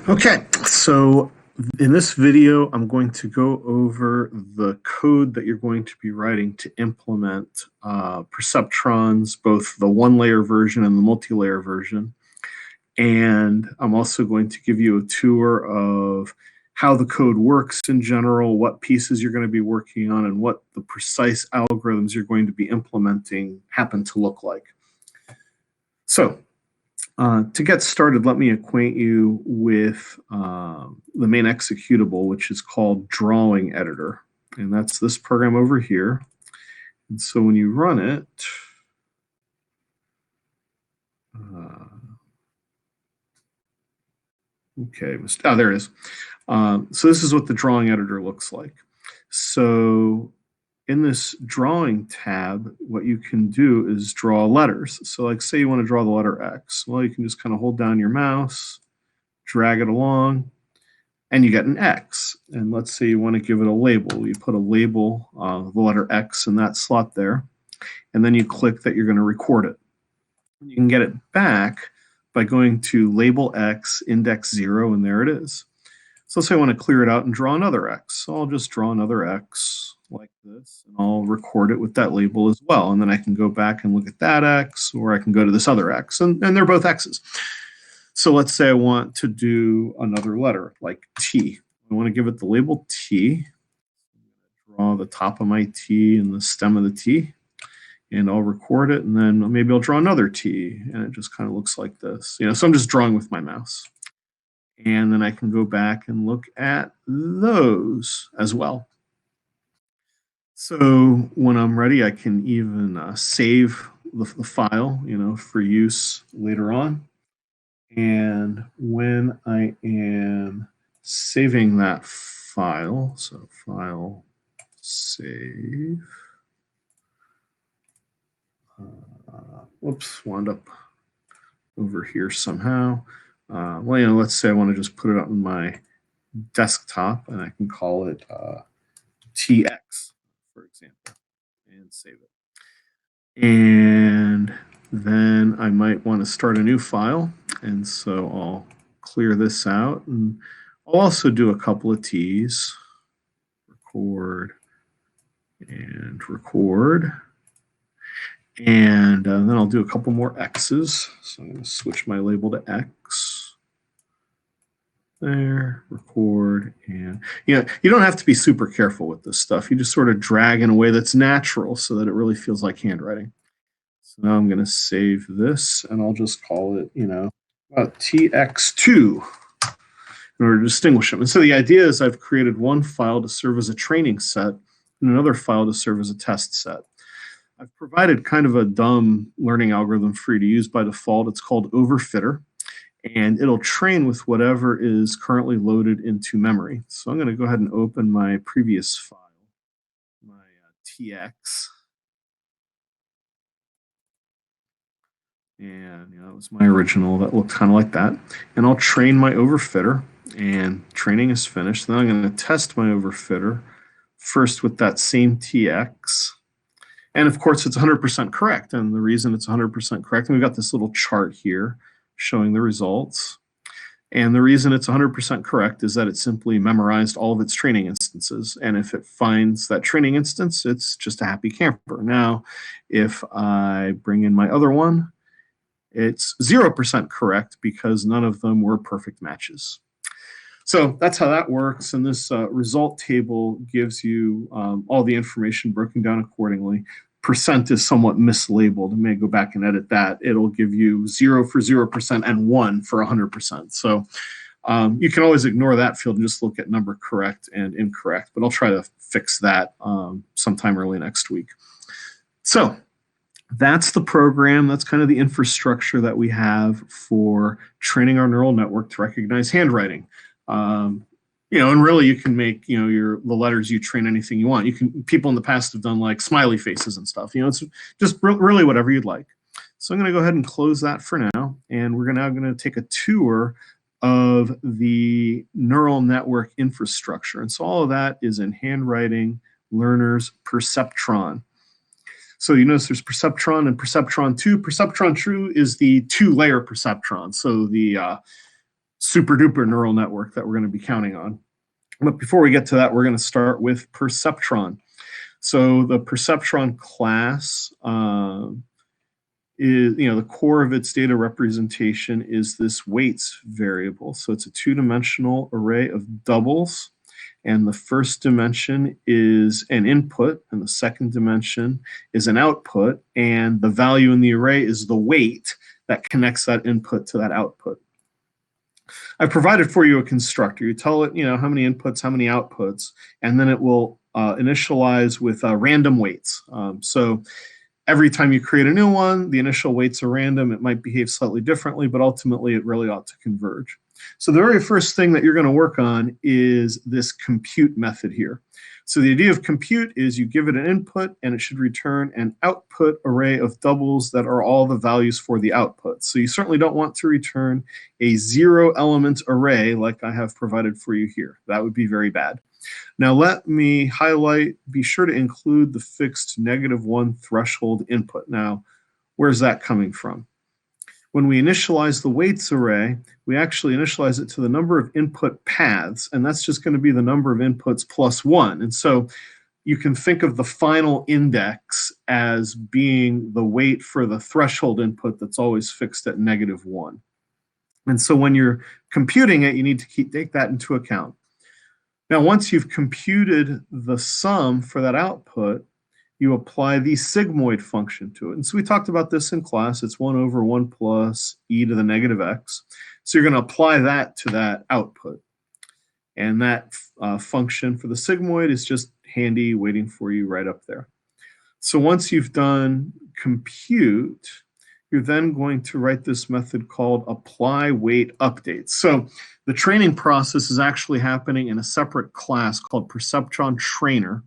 Okay, so in this video, I'm going to go over the code that you're going to be writing to implement perceptrons, both the one-layer version and the multi-layer version. And I'm also going to give you a tour of how the code works in general, what pieces you're going to be working on, and what the precise algorithms you're going to be implementing happen to look like. So to get started, let me acquaint you with the main executable, which is called Drawing Editor. And that's this program over here. And so when you run it, there it is. So this is what the Drawing Editor looks like. So in this Drawing tab, what you can do is draw letters. So like say you want to draw the letter X. Well, you can just kind of hold down your mouse, drag it along, and you get an X. And let's say you want to give it a label. You put a label, the letter X in that slot there, and then you click that you're going to record it. You can get it back by going to label X, index 0, and there it is. So let's say I want to clear it out and draw another X. So I'll just draw another X like this, and I'll record it with that label as well. And then I can go back and look at that X, or I can go to this other X, and they're both X's. So let's say I want to do another letter, like T. I want to give it the label T. Draw the top of my T and the stem of the T, and I'll record it, and then maybe I'll draw another T, and it just kind of looks like this. So I'm just drawing with my mouse. And then I can go back and look at those as well. So when I'm ready, I can even save the file, for use later on. And when I am saving that file, so file save, whoops, wound up over here somehow. Well, let's say I want to just put it on my desktop, and I can call it TX, for example, and save it. And then I might want to start a new file, and so I'll clear this out, and I'll also do a couple of T's, record, and record, and then I'll do a couple more X's. So I'm going to switch my label to X. There, record, and you don't have to be super careful with this stuff. You just sort of drag in a way that's natural so that it really feels like handwriting. So now I'm going to save this, and I'll just call it, TX2 in order to distinguish them. And so the idea is I've created one file to serve as a training set and another file to serve as a test set. I've provided kind of a dumb learning algorithm for you to use by default. It's called Overfitter, and it'll train with whatever is currently loaded into memory. So I'm going to go ahead and open my previous file, my TX. And that was my original that looked kind of like that. And I'll train my overfitter, and training is finished. Then I'm going to test my overfitter first with that same TX. And of course, it's 100% correct. And the reason it's 100% correct, and we've got this little chart here showing the results. And the reason it's 100% correct is that it simply memorized all of its training instances. And if it finds that training instance, it's just a happy camper. Now, if I bring in my other one, it's 0% correct because none of them were perfect matches. So that's how that works. And this result table gives you all the information broken down accordingly. Percent is somewhat mislabeled. I may go back and edit that. It'll give you 0 for 0% and 1 for 100%. So you can always ignore that field and just look at number correct and incorrect. But I'll try to fix that sometime early next week. So that's the program. That's kind of the infrastructure that we have for training our neural network to recognize handwriting. And really you can make, the letters you train anything you want. People in the past have done like smiley faces and stuff. It's just really whatever you'd like. So I'm going to go ahead and close that for now. And we're now going to take a tour of the neural network infrastructure. And so all of that is in Handwriting Learner's Perceptron. So you notice there's Perceptron and Perceptron 2. Perceptron 2 is the 2-layer perceptron. So the super duper neural network that we're going to be counting on. But before we get to that, we're going to start with perceptron. So the perceptron class is, the core of its data representation is this weights variable. So it's a two-dimensional array of doubles. And the first dimension is an input, and the second dimension is an output. And the value in the array is the weight that connects that input to that output. I provided for you a constructor. You tell it, how many inputs, how many outputs, and then it will initialize with random weights. So every time you create a new one, the initial weights are random. It might behave slightly differently, but ultimately it really ought to converge. So the very first thing that you're going to work on is this compute method here. So the idea of compute is you give it an input and it should return an output array of doubles that are all the values for the output. So you certainly don't want to return a 0-element array like I have provided for you here. That would be very bad. Now let me highlight, be sure to include the fixed -1 threshold input. Now, where's that coming from? When we initialize the weights array, we actually initialize it to the number of input paths, and that's just going to be the number of inputs plus 1. And so you can think of the final index as being the weight for the threshold input that's always fixed at -1. And so when you're computing it, you need to take that into account. Now, once you've computed the sum for that output, you apply the sigmoid function to it. And so we talked about this in class. It's 1 over 1 plus e to the -x. So you're going to apply that to that output. And that function for the sigmoid is just handy, waiting for you right up there. So once you've done compute, you're then going to write this method called apply weight updates. So the training process is actually happening in a separate class called Perceptron Trainer.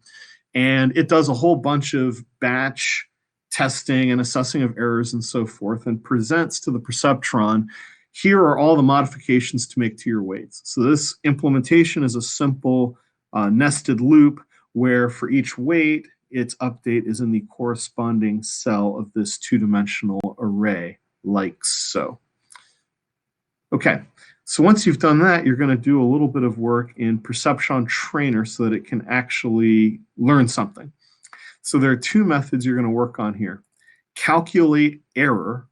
And it does a whole bunch of batch testing and assessing of errors and so forth, and presents to the perceptron, here are all the modifications to make to your weights. So this implementation is a simple nested loop where for each weight, its update is in the corresponding cell of this two-dimensional array, like so. Okay. So once you've done that, you're going to do a little bit of work in Perceptron Trainer so that it can actually learn something. So there are two methods you're going to work on here. Calculate error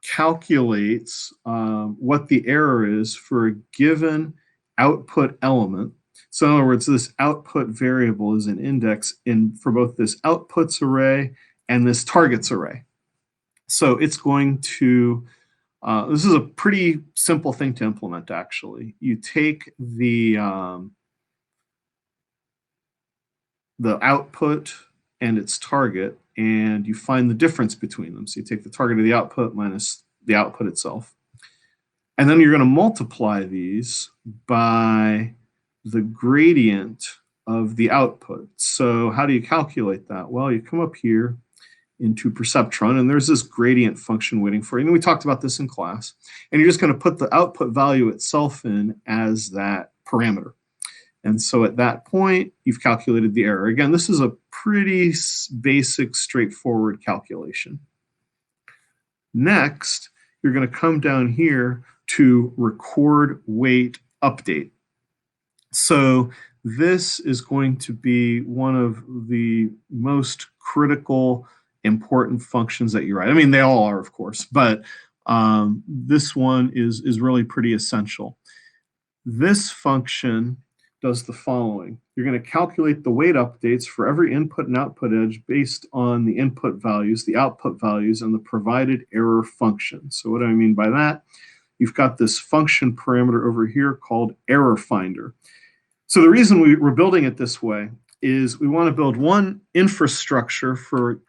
calculates what the error is for a given output element. So in other words, this output variable is an index for both this outputs array and this targets array. So it's going to this is a pretty simple thing to implement, actually. You take the output and its target, and you find the difference between them. So you take the target of the output minus the output itself. And then you're going to multiply these by the gradient of the output. So how do you calculate that? Well, you come up here into Perceptron, and there's this gradient function waiting for you. And we talked about this in class. And you're just going to put the output value itself in as that parameter. And so at that point, you've calculated the error. Again, this is a pretty basic, straightforward calculation. Next, you're going to come down here to record weight update. So this is going to be one of the most critical, important functions that you write. I mean, they all are, of course, but this one is really pretty essential. This function does the following. You're going to calculate the weight updates for every input and output edge based on the input values, the output values, and the provided error function. So what do I mean by that? You've got this function parameter over here called error finder. So the reason we're building it this way is we want to build one infrastructure for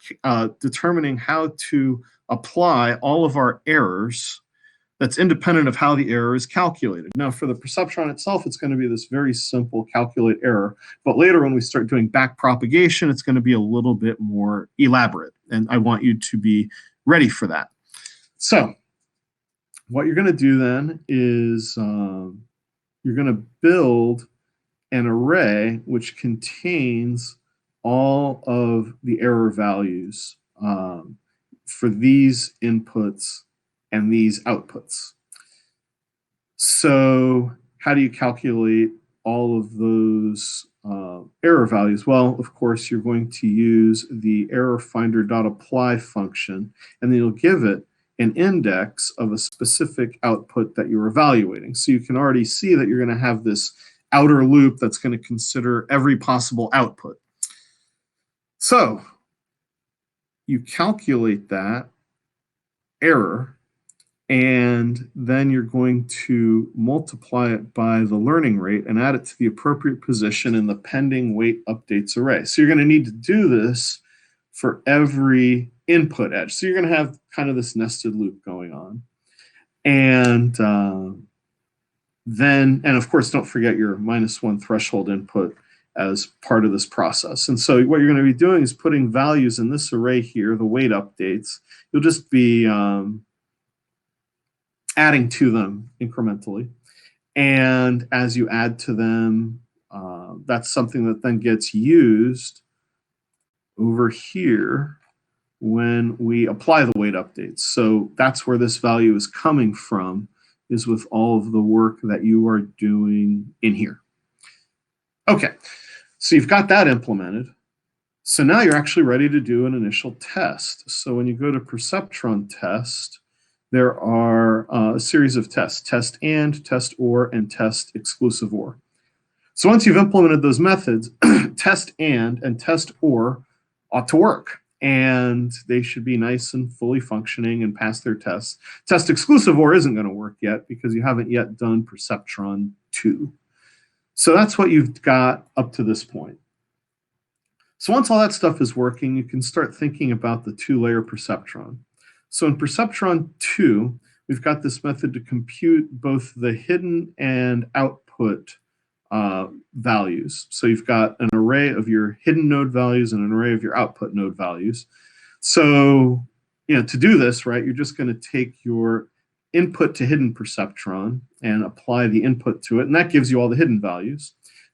determining how to apply all of our errors that's independent of how the error is calculated. Now, for the perceptron itself, it's going to be this very simple calculate error. But later, when we start doing back propagation, it's going to be a little bit more elaborate. And I want you to be ready for that. So what you're going to do then is you're going to build an array which contains all of the error values for these inputs and these outputs. So how do you calculate all of those error values? Well, of course, you're going to use the error finder.apply function, and then you'll give it an index of a specific output that you're evaluating. So you can already see that you're going to have this outer loop that's going to consider every possible output. So you calculate that error, and then you're going to multiply it by the learning rate and add it to the appropriate position in the pending weight updates array. So you're going to need to do this for every input edge. So you're going to have kind of this nested loop going on. And then, and of course, don't forget your -1 threshold input as part of this process. And so what you're going to be doing is putting values in this array here, the weight updates. You'll just be adding to them incrementally. And as you add to them, that's something that then gets used over here when we apply the weight updates. So that's where this value is coming from, is with all of the work that you are doing in here. Okay, so you've got that implemented. So now you're actually ready to do an initial test. So when you go to Perceptron test, there are a series of tests: test and, test or, and test exclusive or. So once you've implemented those methods, test and test or ought to work. And they should be nice and fully functioning and pass their tests. Test exclusive or isn't going to work yet because you haven't yet done Perceptron 2. So that's what you've got up to this point. So once all that stuff is working, you can start thinking about the 2-layer Perceptron. So in Perceptron 2, we've got this method to compute both the hidden and output values. So you've got an array of your hidden node values and an array of your output node values. So, to do this, right, you're just going to take your input to hidden Perceptron and apply the input to it, and that gives you all the hidden values.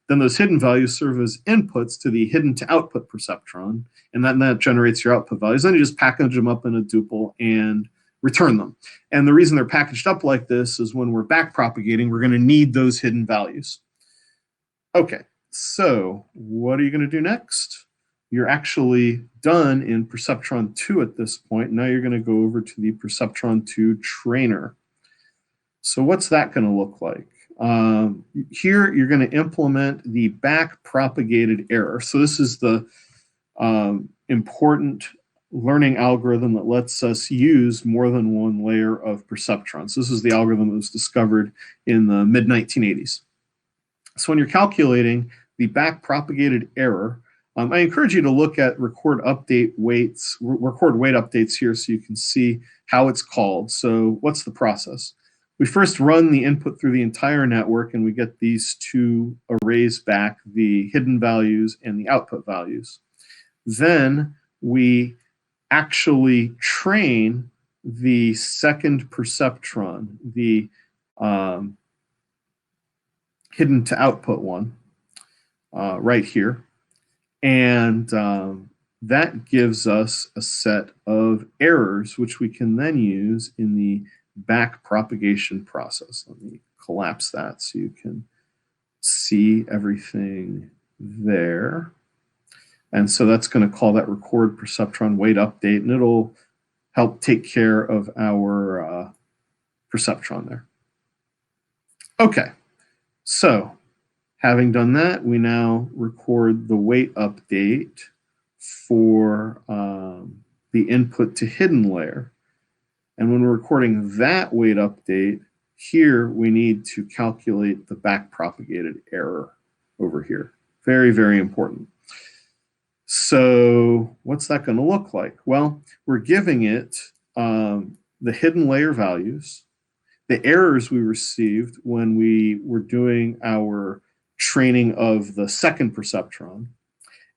Then those hidden values serve as inputs to the hidden to output Perceptron, and then that generates your output values. Then you just package them up in a tuple and return them. And the reason they're packaged up like this is when we're back propagating, we're going to need those hidden values. Okay, so what are you going to do next? You're actually done in Perceptron 2 at this point. Now you're going to go over to the Perceptron 2 trainer. So what's that going to look like? Here you're going to implement the back propagated error. So this is the important learning algorithm that lets us use more than one layer of perceptrons. So this is the algorithm that was discovered in the mid-1980s. So when you're calculating the back propagated error, I encourage you to look at record weight updates here so you can see how it's called. So what's the process? We first run the input through the entire network and we get these two arrays back, the hidden values and the output values. Then we actually train the second perceptron, the hidden to output one, right here. And that gives us a set of errors, which we can then use in the back propagation process. Let me collapse that so you can see everything there. And so that's going to call that record perceptron weight update, and it'll help take care of our perceptron there. Okay, so having done that, we now record the weight update for the input to hidden layer. And when we're recording that weight update, here we need to calculate the back propagated error over here. Very, very important. So what's that going to look like? Well, we're giving it the hidden layer values, the errors we received when we were doing our training of the second perceptron,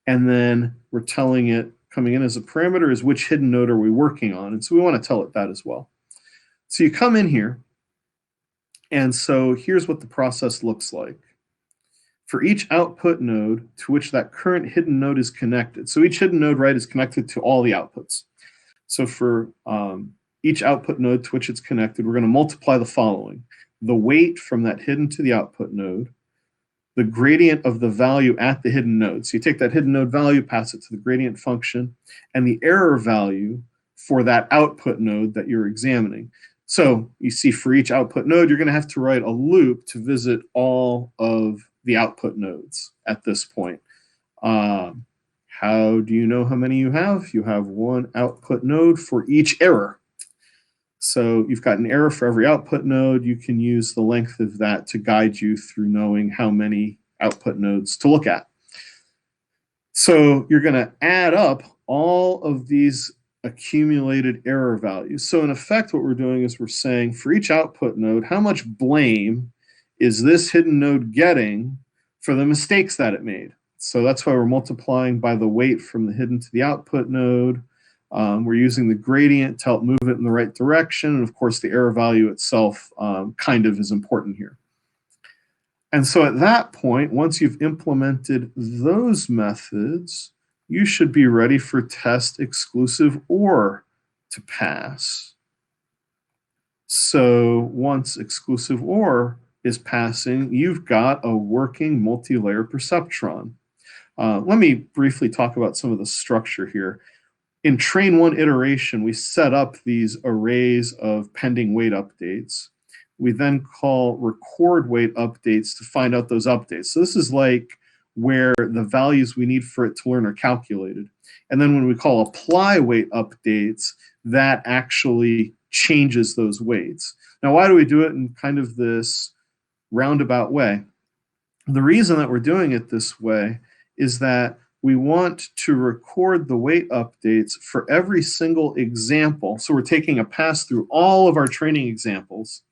and then we're telling it, coming in as a parameter, is which hidden node are we working on, and so we want to tell it that as well. So you come in here, and so here's what the process looks like. For each output node to which that current hidden node is connected, so each hidden node, right, is connected to all the outputs. So for each output node to which it's connected, we're going to multiply the following: the weight from that hidden to the output node, the gradient of the value at the hidden node. So you take that hidden node value, pass it to the gradient function, and the error value for that output node that you're examining. So you see for each output node, you're going to have to write a loop to visit all of the output nodes at this point. How do you know how many you have? You have one output node for each error. So you've got an error for every output node. You can use the length of that to guide you through knowing how many output nodes to look at. So you're going to add up all of these accumulated error values. So in effect, what we're doing is we're saying for each output node, how much blame is this hidden node getting for the mistakes that it made? So that's why we're multiplying by the weight from the hidden to the output node. We're using the gradient to help move it in the right direction. And of course, the error value itself kind of is important here. And so at that point, once you've implemented those methods, you should be ready for test exclusive OR to pass. So once exclusive OR is passing, you've got a working multi-layer perceptron. Let me briefly talk about some of the structure here. In train one iteration, we set up these arrays of pending weight updates. We then call record weight updates to find out those updates. So this is like where the values we need for it to learn are calculated. And then when we call apply weight updates, that actually changes those weights. Now, why do we do it in kind of this roundabout way? The reason that we're doing it this way is that we want to record the weight updates for every single example. So we're taking a pass through all of our training examples,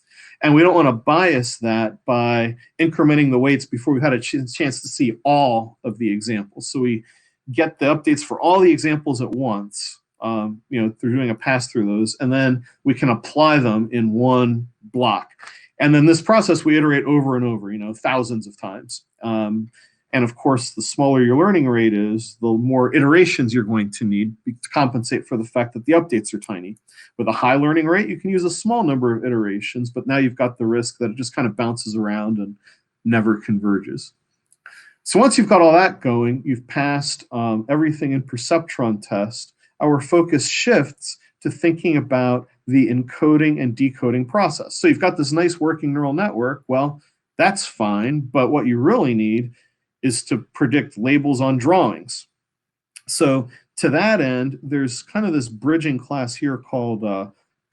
and we don't want to bias that by incrementing the weights before we've had a chance to see all of the examples. So we get the updates for all the examples at once, through doing a pass through those, and then we can apply them in one block. And then this process we iterate over and over, thousands of times. And of course, the smaller your learning rate is, the more iterations you're going to need to compensate for the fact that the updates are tiny. With a high learning rate, you can use a small number of iterations, but now you've got the risk that it just kind of bounces around and never converges. So once you've got all that going, you've passed everything in perceptron test, our focus shifts to thinking about the encoding and decoding process. So you've got this nice working neural network. Well, that's fine, but what you really need is to predict labels on drawings. So to that end, there's kind of this bridging class here called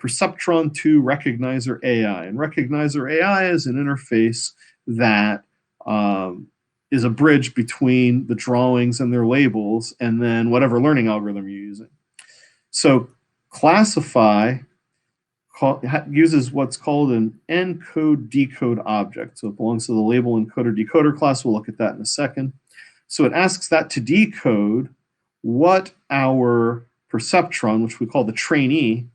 Perceptron 2 Recognizer AI. And Recognizer AI is an interface that is a bridge between the drawings and their labels and then whatever learning algorithm you're using. So Classify uses what's called an encode decode object. So it belongs to the label encoder decoder class. We'll look at that in a second. So it asks that to decode what our perceptron, which we call the trainee,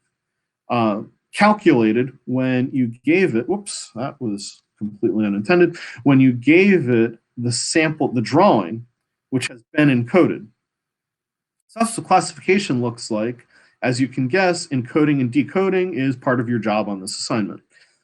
calculated when you gave it, whoops, that was completely unintended, when you gave it the sample, the drawing, which has been encoded. So that's what classification looks like. As you can guess, encoding and decoding is part of your job on this assignment.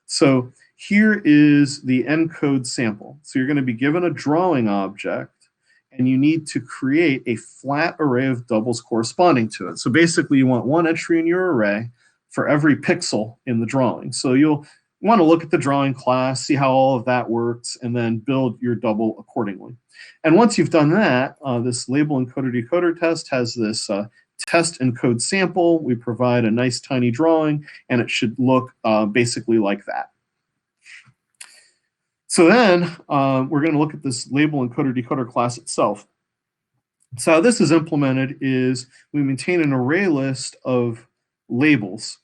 So here is the encode sample. So you're going to be given a drawing object, and you need to create a flat array of doubles corresponding to it. So basically, you want one entry in your array for every pixel in the drawing. So you'll want to look at the drawing class, see how all of that works, and then build your double accordingly. And once you've done that, this label encoder decoder test has this test encode sample. We provide a nice tiny drawing, and it should look basically like that. So then we're going to look at this label encoder decoder class itself. So how this is implemented is we maintain an array list of labels.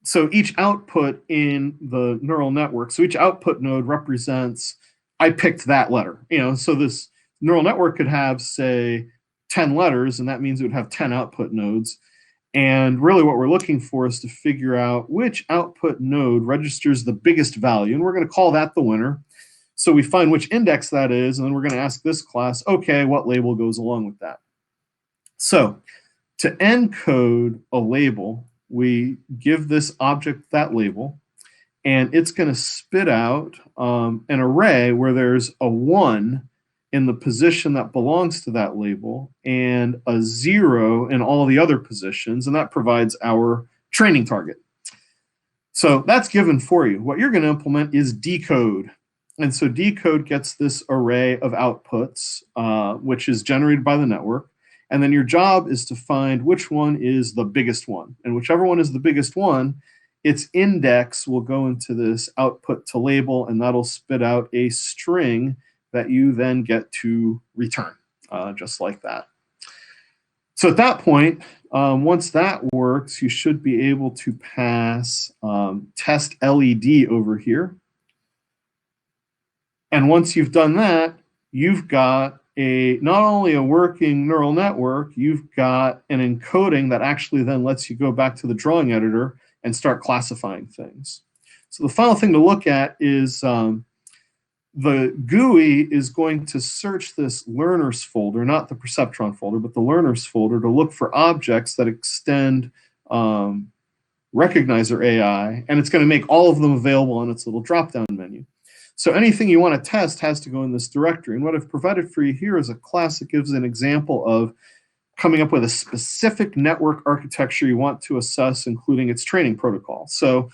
So each output in the neural network, so each output node represents, I picked that letter. So this neural network could have, say, 10 letters, and that means it would have 10 output nodes. And really what we're looking for is to figure out which output node registers the biggest value, and we're going to call that the winner. So we find which index that is, and then we're going to ask this class, okay, what label goes along with that? So to encode a label, we give this object that label, and it's going to spit out an array where there's a 1 in the position that belongs to that label and a 0 in all the other positions, and that provides our training target. So that's given for you. What you're going to implement is decode. And so decode gets this array of outputs, which is generated by the network. And then your job is to find which one is the biggest one. And whichever one is the biggest one, its index will go into this output to label, and that'll spit out a string that you then get to return, just like that. So at that point, once that works, you should be able to pass test LED over here. And once you've done that, you've got not only a working neural network, you've got an encoding that actually then lets you go back to the drawing editor and start classifying things. So the final thing to look at is the GUI is going to search this learners folder, not the perceptron folder, but the learners folder, to look for objects that extend Recognizer AI, and it's going to make all of them available on its little drop-down menu. So anything you want to test has to go in this directory. And what I've provided for you here is a class that gives an example of coming up with a specific network architecture you want to assess, including its training protocol. So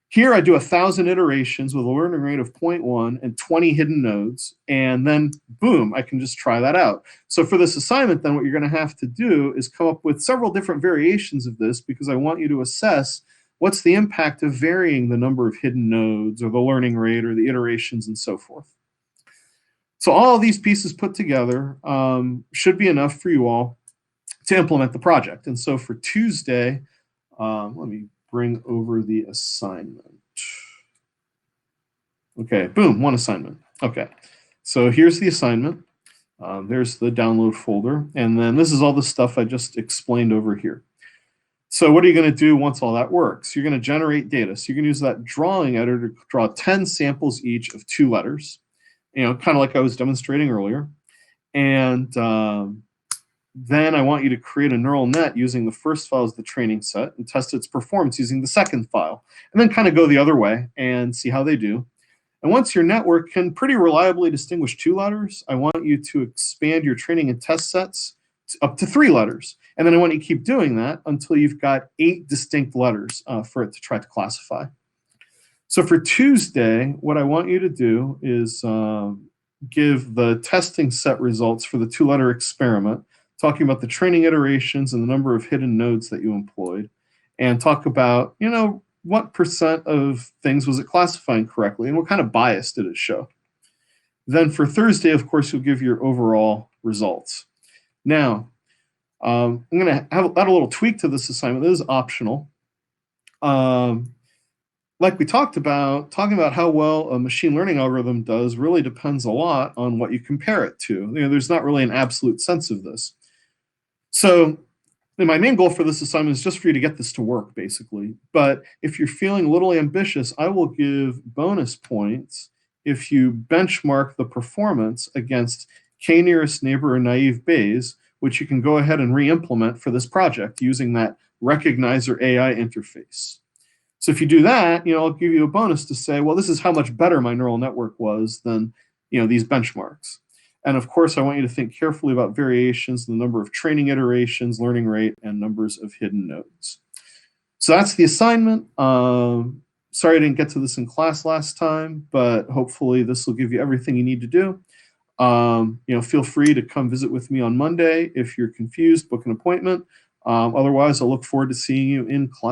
here I do 1,000 iterations with a learning rate of 0.1 and 20 hidden nodes, and then boom, I can just try that out. So for this assignment, then what you're going to have to do is come up with several different variations of this, because I want you to assess what's the impact of varying the number of hidden nodes or the learning rate or the iterations and so forth. So all of these pieces put together should be enough for you all to implement the project. And so for Tuesday, let me bring over the assignment. Okay, boom, one assignment. Okay, so here's the assignment. There's the download folder. And then this is all the stuff I just explained over here. So what are you going to do once all that works? You're going to generate data. So you're going to use that drawing editor to draw 10 samples each of 2 letters, kind of like I was demonstrating earlier. And then I want you to create a neural net using the first file as the training set and test its performance using the second file, and then kind of go the other way and see how they do. And once your network can pretty reliably distinguish 2 letters, I want you to expand your training and test sets up to 3 letters. And then I want you to keep doing that until you've got 8 distinct letters for it to try to classify. So for Tuesday, what I want you to do is give the testing set results for the 2-letter experiment, talking about the training iterations and the number of hidden nodes that you employed, and talk about, what percent of things was it classifying correctly and what kind of bias did it show. Then for Thursday, of course, you'll give your overall results. Now, I'm going to add a little tweak to this assignment. This is optional. Like we talked about, talking about how well a machine learning algorithm does really depends a lot on what you compare it to. There's not really an absolute sense of this. So my main goal for this assignment is just for you to get this to work, basically. But if you're feeling a little ambitious, I will give bonus points if you benchmark the performance against K-nearest neighbor or naive Bayes, which you can go ahead and re-implement for this project using that Recognizer AI interface. So if you do that, I'll give you a bonus to say, well, this is how much better my neural network was than these benchmarks. And of course, I want you to think carefully about variations in the number of training iterations, learning rate, and numbers of hidden nodes. So that's the assignment. Sorry I didn't get to this in class last time, but hopefully this will give you everything you need to do. Feel free to come visit with me on Monday. If you're confused, book an appointment. Otherwise, I'll look forward to seeing you in class.